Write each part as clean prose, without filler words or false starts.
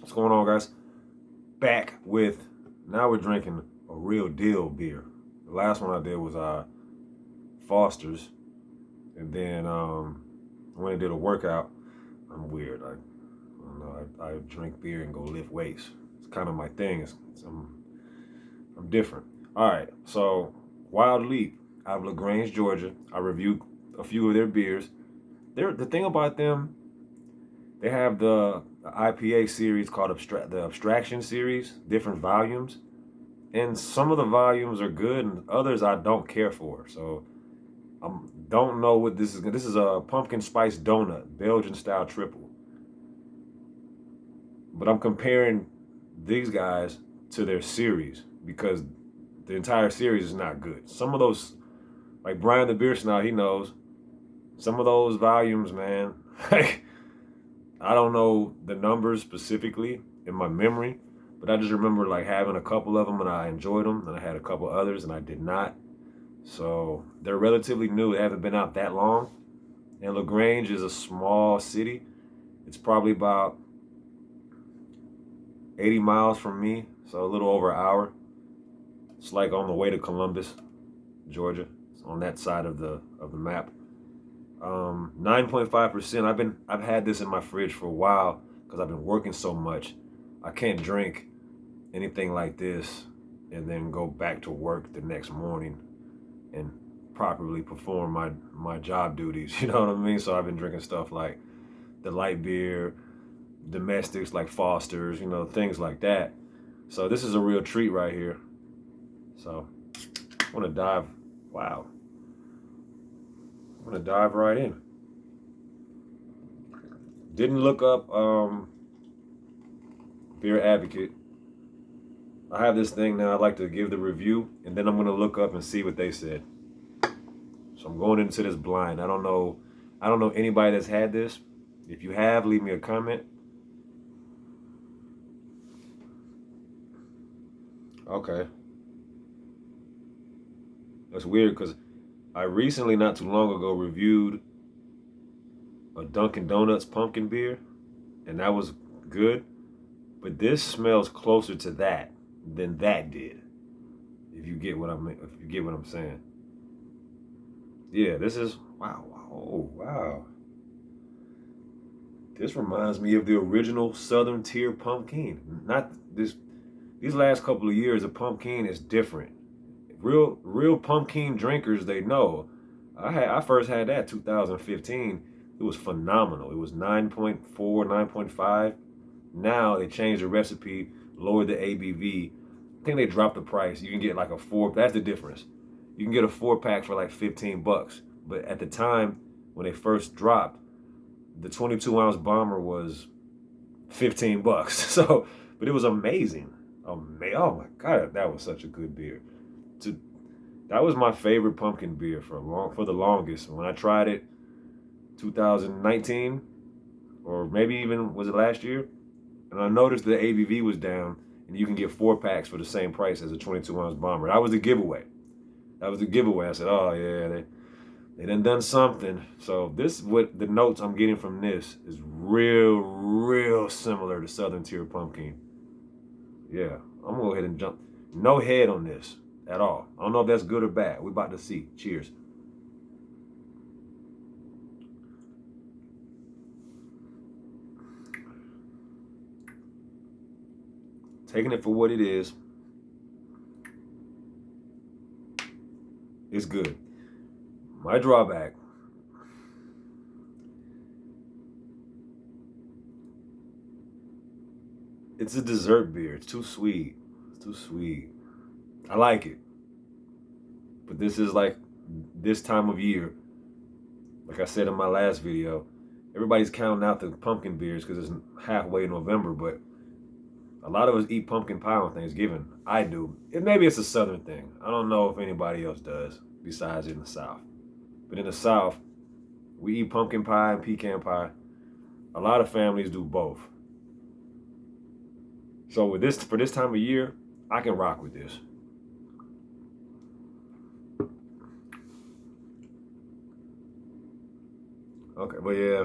What's going on, guys? Back with, now we're drinking a real deal beer. The last one I did was Foster's, and then when I did a workout, I'm weird. I don't know. I drink beer and go lift weights. It's kind of my thing. I'm different. All right, so Wild Leap out of LaGrange, Georgia. I reviewed a few of their beers. The thing about them, they have the IPA series called the Abstraction series, different volumes, and some of the volumes are good, and others I don't care for. So I don't know what this is. This is a pumpkin spice donut, Belgian style triple. But I'm comparing these guys to their series because the entire series is not good. Some of those, like Brian the Beer Snout, he knows. Some of those volumes, man, like I don't know the numbers specifically in my memory, but I just remember like having a couple of them and I enjoyed them, and I had a couple others and I did not. So they're relatively new. They haven't been out that long. And LaGrange is a small city. It's probably about 80 miles from me, so a little over an hour. It's like on the way to Columbus, Georgia. It's on that side of the map. 9.5%. I've had this in my fridge for a while because I've been working so much. I can't drink anything like this and then go back to work the next morning and properly perform my job duties. You know what I mean? So I've been drinking stuff like the light beer, domestics like Foster's, things like that. So this is a real treat right here. So I want to dive. Wow. I'm gonna dive right in. Didn't look up Beer Advocate. I have this thing now. I like to give the review, and then I'm gonna look up and see what they said. So I'm going into this blind. I don't know anybody that's had this. If you have, leave me a comment. Okay. That's weird because I recently, not too long ago, reviewed a Dunkin' Donuts pumpkin beer, and that was good. But this smells closer to that than that did. If you get what I'm saying. Yeah, this is wow. Oh wow. This reminds me of the original Southern Tier pumpkin. Not this. These last couple of years, the pumpkin is different. Real pumpkin drinkers, they know. I first had that 2015. It was phenomenal. It was 9.4, 9.5. Now they changed the recipe, lowered the ABV. I think they dropped the price. You can get like a four. That's the difference. You can get a 4-pack for like $15. But at the time when they first dropped, the 22-ounce bomber was $15. So, but it was amazing. Oh my God, that was such a good beer. That was my favorite pumpkin beer for the longest. When I tried it, 2019, or maybe even was it last year? And I noticed the ABV was down, and you can get 4-packs for the same price as a 22-ounce bomber. That was the giveaway. I said, oh yeah, they done something. So what the notes I'm getting from this is real similar to Southern Tier Pumpkin. Yeah, I'm gonna go ahead and jump. No head on this at all. I don't know if that's good or bad. We're about to see. Cheers. Taking it for what it is, it's good. My drawback, it's a dessert beer. It's too sweet. It's too sweet. I like it. But this is like this time of year. Like I said in my last video, everybody's counting out the pumpkin beers because it's halfway November, but a lot of us eat pumpkin pie on Thanksgiving. I do. Maybe it's a Southern thing. I don't know if anybody else does besides in the South. But in the South, we eat pumpkin pie and pecan pie. A lot of families do both. So for this time of year, I can rock with this. Okay, but yeah,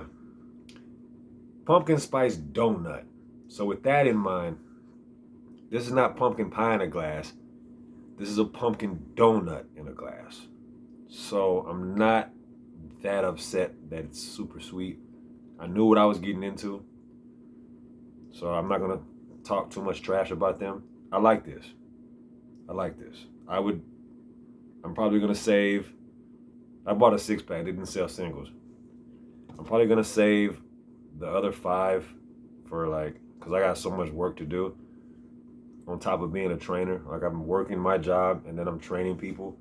pumpkin spice donut. So with that in mind, this is not pumpkin pie in a glass. This is a pumpkin donut in a glass. So I'm not that upset that it's super sweet. I knew what I was getting into. So I'm not gonna talk too much trash about them. I like this. I like this. I'm probably gonna save. I bought a 6-pack, didn't sell singles. I'm probably gonna save the other 5 for cause I got so much work to do on top of being a trainer. Like I'm working my job and then I'm training people.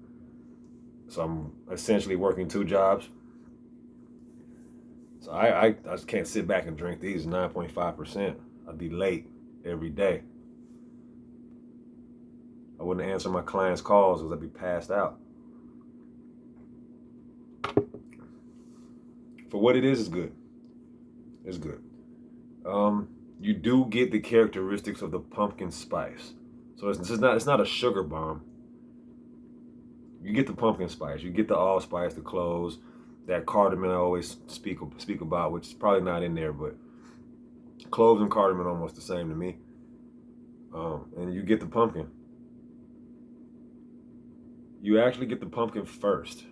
So I'm essentially working 2 jobs. So I just can't sit back and drink these 9.5%. I'd be late every day. I wouldn't answer my clients' calls because I'd be passed out. For what it is, it's good. It's good. You do get the characteristics of the pumpkin spice. So it's not a sugar bomb. You get the pumpkin spice. You get the allspice, the cloves, that cardamom I always speak about, which is probably not in there, but cloves and cardamom are almost the same to me. And you get the pumpkin. You actually get the pumpkin first,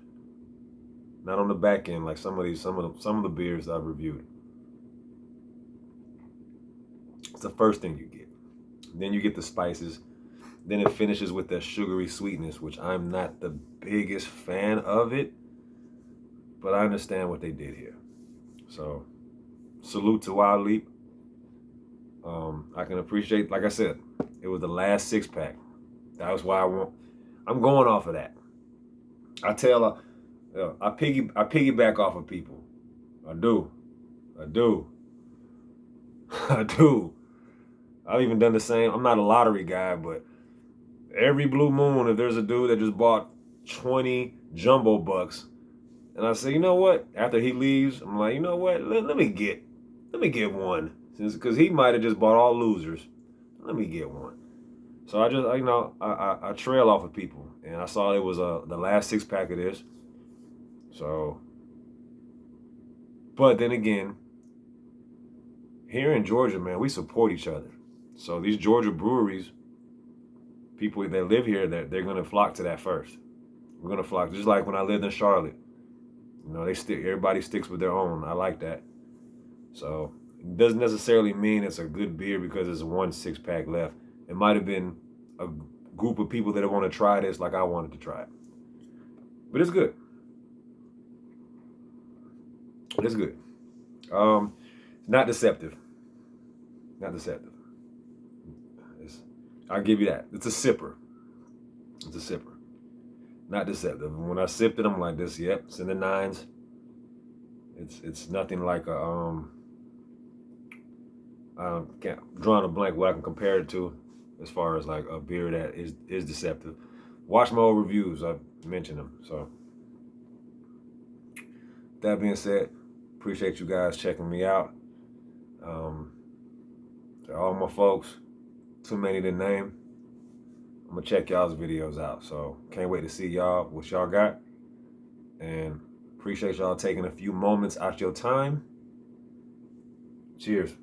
not on the back end like some of the beers I've reviewed. It's the first thing you get. Then you get the spices. Then it finishes with that sugary sweetness, which I'm not the biggest fan of it, but I understand what they did here. So, salute to Wild Leap. I can appreciate, like I said, it was the last 6-pack. That was why I'm going off of that. I piggyback off of people. I do. I do. I've even done the same. I'm not a lottery guy, but every blue moon, if there's a dude that just bought 20 jumbo bucks, and I say, you know what? After he leaves, I'm like, you know what? Let me get one, because he might have just bought all losers. Let me get one. So I trail off of people, and I saw it was the last 6-pack of this. So, but then again, here in Georgia, man, we support each other. So these Georgia breweries, people that live here, they're gonna flock to that first. We're gonna flock, just like when I lived in Charlotte. You know, everybody sticks with their own. I like that. So it doesn't necessarily mean it's a good beer because there's one 6-pack left. It might have been a group of people that want to try this like I wanted to try it. But it's good. It's good. Not deceptive. Not deceptive. I'll give you that. It's a sipper. It's a sipper. Not deceptive. When I sipped it, I'm like this. Yep, it's in the 9s. It's nothing like a can't draw a blank what I can compare it to as far as like a beer that is deceptive. Watch my old reviews. I've mentioned them. So that being said, appreciate you guys checking me out. To all my folks, too many to name. I'm gonna check y'all's videos out. So can't wait to see y'all, what y'all got. And appreciate y'all taking a few moments out your time. Cheers.